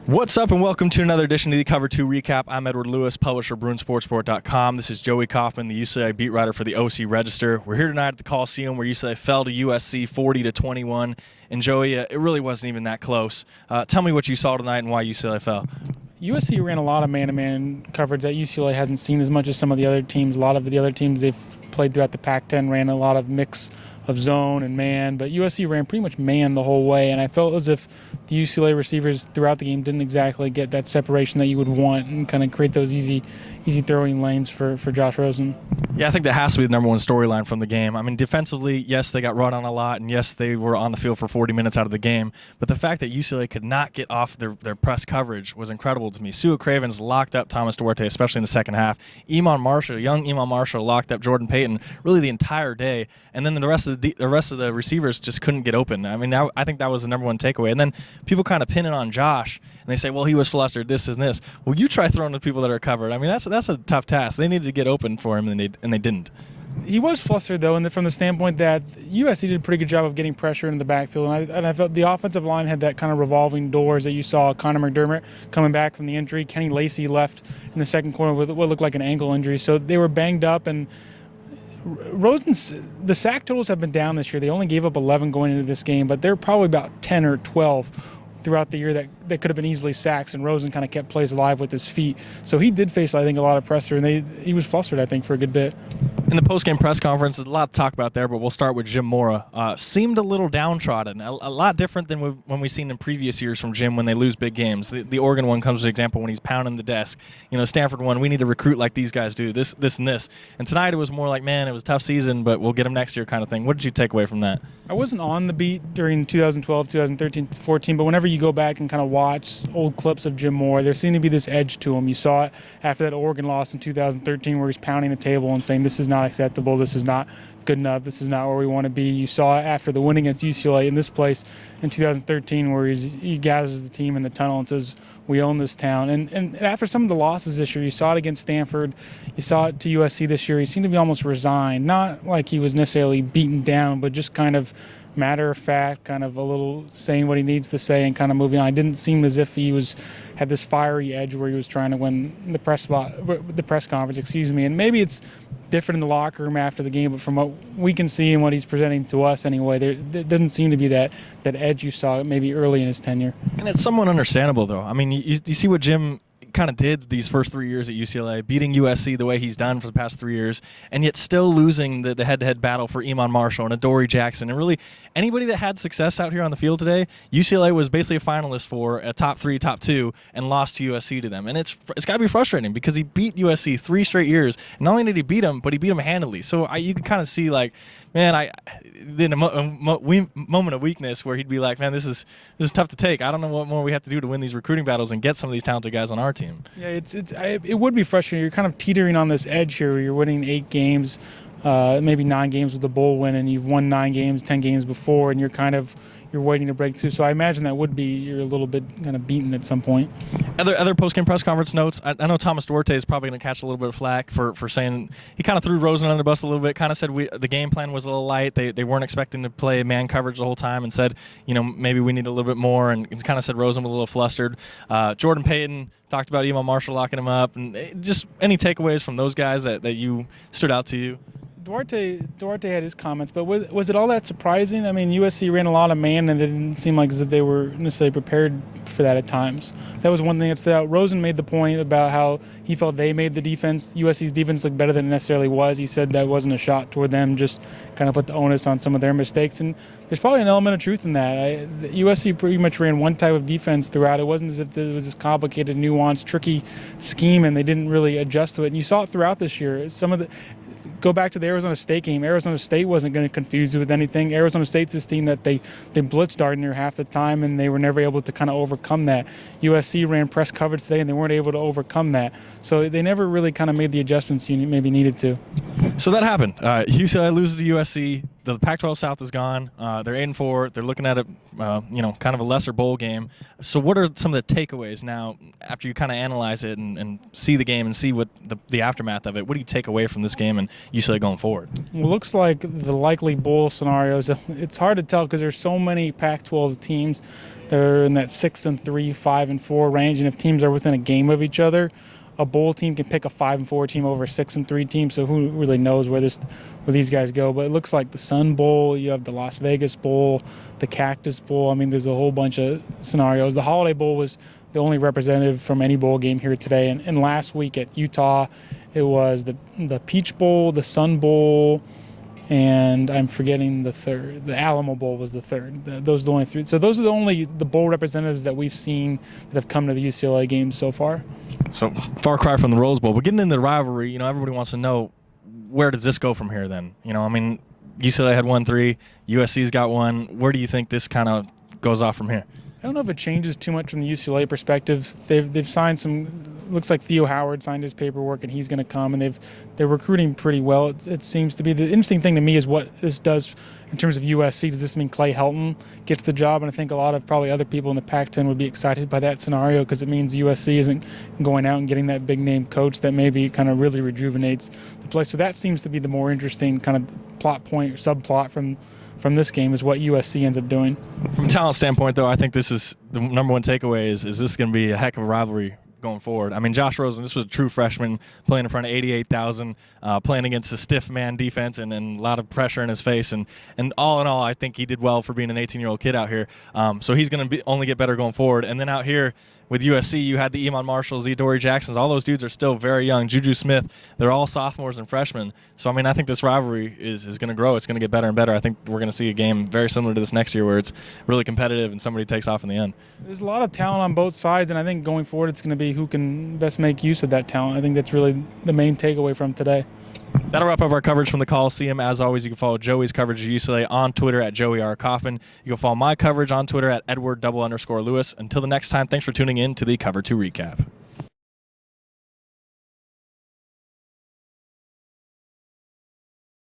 What's up and welcome to another edition of the Cover 2 Recap. I'm Edward Lewis, publisher of BruinSportsport.com. This is Joey Kaufman, the UCLA beat writer for the OC Register. We're here tonight at the Coliseum where UCLA fell to USC 40-21. And Joey, it really wasn't even that close. Tell me what you saw tonight and why UCLA fell. USC ran a lot of man-to-man coverage that UCLA hasn't seen as much as some of the other teams. A lot of the other teams they've played throughout the Pac-10 ran a lot of mix of zone and man, but USC ran pretty much man the whole way, and I felt as if the UCLA receivers throughout the game didn't exactly get that separation that you would want and kind of create those easy throwing lanes for Josh Rosen. Yeah, I think that has to be the number one storyline from the game. I mean, defensively, yes, they got run on a lot, and yes, they were on the field for 40 minutes out of the game, but the fact that UCLA could not get off their press coverage was incredible to me. Sua Cravens locked up Thomas Duarte, especially in the second half. young Iman Marshall locked up Jordan Payton really the entire day, and then the rest of the receivers just couldn't get open. I mean, I think that was the number one takeaway. And then people kind of pin it on Josh, and they say, well, he was flustered, this and this. Well, you try throwing to people that are covered. I mean, that's a tough task. They needed to get open for him, and they didn't. He was flustered, though, and from the standpoint that USC did a pretty good job of getting pressure in the backfield. And I felt the offensive line had that kind of revolving doors that you saw. Connor McDermott coming back from the injury. Kenny Lacy left in the second quarter with what looked like an ankle injury. So they were banged up, and the sack totals have been down this year. They only gave up 11 going into this game, but they're probably about 10 or 12 throughout the year that could have been easily sacks, and Rosen kind of kept plays alive with his feet. So he did face, I think, a lot of pressure, and he was flustered, I think, for a good bit. In the post-game press conference, there's a lot to talk about there, but we'll start with Jim Mora. Seemed a little downtrodden, a lot different than when we've seen in previous years from Jim when they lose big games. The Oregon one comes as an example when he's pounding the desk. Stanford one, we need to recruit like these guys do, this, and this. And tonight it was more like, man, it was a tough season, but we'll get them next year kind of thing. What did you take away from that? I wasn't on the beat during 2012, 2013, 14, but whenever you go back and kind of watch old clips of Jim Mora, there seemed to be this edge to him. You saw it after that Oregon loss in 2013 where he's pounding the table and saying, this is not acceptable, this is not good enough, this is not where we want to be. You saw it after the win against UCLA in this place in 2013 where he gathers the team in the tunnel and says, we own this town. And after some of the losses this year, you saw it against Stanford, you saw it to USC this year, he seemed to be almost resigned. Not like he was necessarily beaten down, but just kind of matter of fact, kind of a little saying what he needs to say and kind of moving on. It didn't seem as if he had this fiery edge where he was trying to win the press conference, And maybe it's different in the locker room after the game, but from what we can see and what he's presenting to us anyway, there doesn't seem to be that edge you saw maybe early in his tenure. And it's somewhat understandable, though. I mean, you see what Jim kind of did these first 3 years at UCLA, beating USC the way he's done for the past 3 years, and yet still losing the head-to-head battle for Iman Marshall and Adoree Jackson. And really, anybody that had success out here on the field today, UCLA was basically a finalist for a top 3, top 2, and lost to USC to them. And it's got to be frustrating because he beat USC 3 straight years. And not only did he beat them, but he beat them handily. So you can kind of see, like, man, in a moment of weakness where he'd be like, man, this is tough to take. I don't know what more we have to do to win these recruiting battles and get some of these talented guys on our team. Yeah, it would be frustrating. You're kind of teetering on this edge here where you're winning 8 games, maybe 9 games with the bowl win, and you've won 9 games, 10 games before, and you're waiting to break through. So I imagine that would be you're a little bit kind of beaten at some point. Other post-game press conference notes. I know Thomas Duarte is probably going to catch a little bit of flack for saying he kind of threw Rosen under the bus a little bit. Kind of said the game plan was a little light. They weren't expecting to play man coverage the whole time, and said maybe we need a little bit more. And kind of said Rosen was a little flustered. Jordan Payton talked about Iman Marshall locking him up, and just any takeaways from those guys that you stood out to you. Duarte had his comments, but was it all that surprising? I mean, USC ran a lot of man, and it didn't seem like as if they were necessarily prepared for that at times. That was one thing that stood out. Rosen made the point about how he felt they made the defense, USC's defense, look better than it necessarily was. He said that wasn't a shot toward them, just kind of put the onus on some of their mistakes. And there's probably an element of truth in that. USC pretty much ran one type of defense throughout. It wasn't as if there was this complicated, nuanced, tricky scheme, and they didn't really adjust to it. And you saw it throughout this year. Go back to the Arizona State game. Arizona State wasn't going to confuse you with anything. Arizona State's this team that they blitzed darn near half the time, and they were never able to kind of overcome that. USC ran press coverage today, and they weren't able to overcome that. So they never really kind of made the adjustments you maybe needed to. So that happened. UCLA loses to USC. The Pac-12 South is gone. They're 8-4. They're looking at a, kind of a lesser bowl game. So what are some of the takeaways now after you kind of analyze it and see the game and see what the aftermath of it? What do you take away from this game and UCLA going forward? Well, it looks like the likely bowl scenarios. It's hard to tell because there's so many Pac-12 teams. They're in that 6-3, 5-4 range, and if teams are within a game of each other, a bowl team can pick a 5-4 team over a 6-3 team. So who really knows where these guys go? But it looks like the Sun Bowl, you have the Las Vegas Bowl, the Cactus Bowl. I mean, there's a whole bunch of scenarios. The Holiday Bowl was the only representative from any bowl game here today. And last week at Utah, it was the Peach Bowl, the Sun Bowl, and I'm forgetting the third. The Alamo Bowl was the third. Those are the only three. So those are the bowl representatives that we've seen that have come to the UCLA games so far. So far cry from the Rose Bowl. But getting into the rivalry, everybody wants to know, where does this go from here then? UCLA had 1-3. USC's got one. Where do you think this kind of goes off from here? I don't know if it changes too much from the UCLA perspective. They've signed some. Looks like Theo Howard signed his paperwork and he's going to come, and they're recruiting pretty well. It seems to be. The interesting thing to me is what this does in terms of USC. Does this mean Clay Helton gets the job? And I think a lot of probably other people in the Pac-10 would be excited by that scenario because it means USC isn't going out and getting that big name coach that maybe kind of really rejuvenates the place. So that seems to be the more interesting kind of plot point or subplot from this game is what USC ends up doing. From a talent standpoint, though, I think this is the number one takeaway is this going to be a heck of a rivalry going forward. I mean, Josh Rosen, this was a true freshman playing in front of 88,000, playing against a stiff man defense and a lot of pressure in his face. And all in all, I think he did well for being an 18-year-old kid out here. So he's going to only get better going forward. And then out here with USC, you had the Iman Marshalls, the Adoree Jacksons. All those dudes are still very young. Juju Smith, they're all sophomores and freshmen. So, I think this rivalry is going to grow. It's going to get better and better. I think we're going to see a game very similar to this next year where it's really competitive and somebody takes off in the end. There's a lot of talent on both sides, and I think going forward it's going to be who can best make use of that talent. I think that's really the main takeaway from today. That'll wrap up our coverage from the Coliseum. As always, you can follow Joey's coverage of UCLA on Twitter at Joey R. Coffin. You can follow my coverage on Twitter at Edward_Lewis. Until the next time, thanks for tuning in to the Cover 2 Recap.